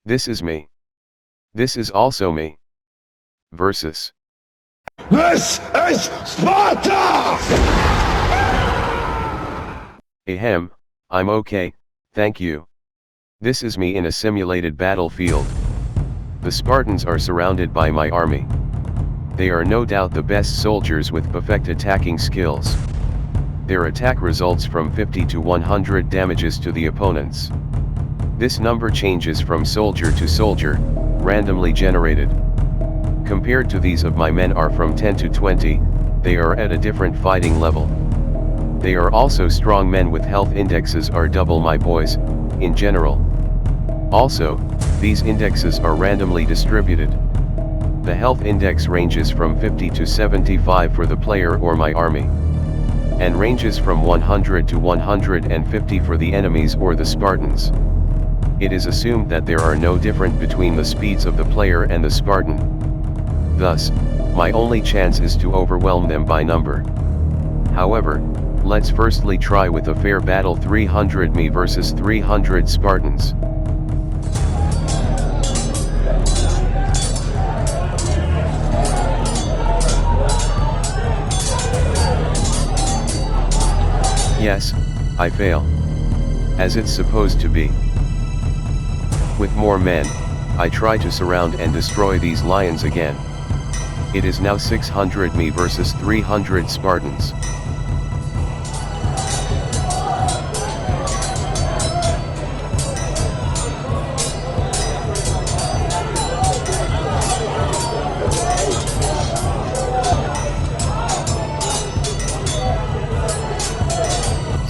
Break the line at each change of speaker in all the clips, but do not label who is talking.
This is me. This is also me. Versus.
This is Sparta!
Ahem, I'm okay, thank you. This is me in a simulated battlefield. The Spartans are surrounded by my army. They are no doubt the best soldiers with perfect attacking skills. Their attack results from 50 to 100 damages to the opponents. This number changes from soldier to soldier, randomly generated. Compared to these of my men are from 10 to 20, they are at a different fighting level. They are also strong men with health indexes are double my boys, in general. Also, these indexes are randomly distributed. The health index ranges from 50 to 75 for the player or my army, and ranges from 100 to 150 for the enemies or the Spartans. It is assumed that there are no difference between the speeds of the player and the Spartan. Thus, my only chance is to overwhelm them by number. However, let's firstly try with a fair battle 300 me versus 300 Spartans. Yes, I fail. As it's supposed to be. With more men, I try to surround and destroy these lions again. It is now 600 me versus 300 Spartans.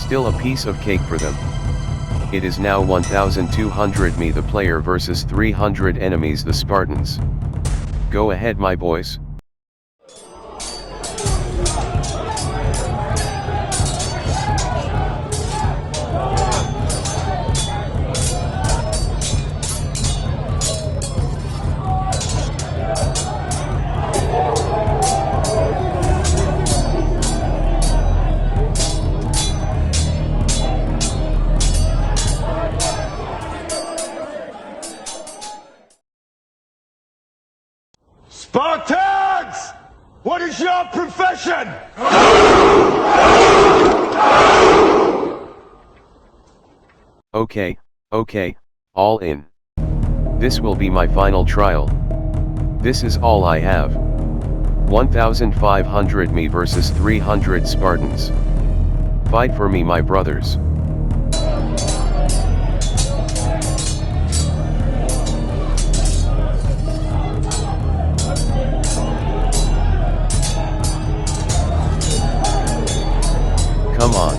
Still a piece of cake for them. It is now 1200 me the player versus 300 enemies the Spartans. Go ahead my boys.
Spartans! What is your profession?
Okay, all in. This will be my final trial. This is all I have. 1500 me versus 300 Spartans. Fight for me my brothers. Come on.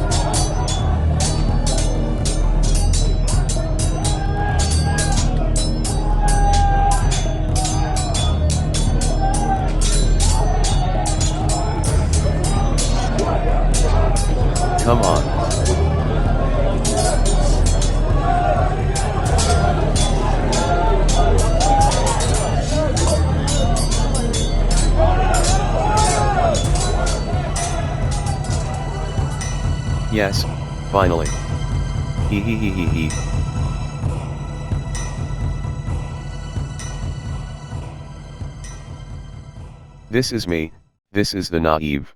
Come on. Yes, finally. Hee hee hee hee hee. This is me, this is the naive.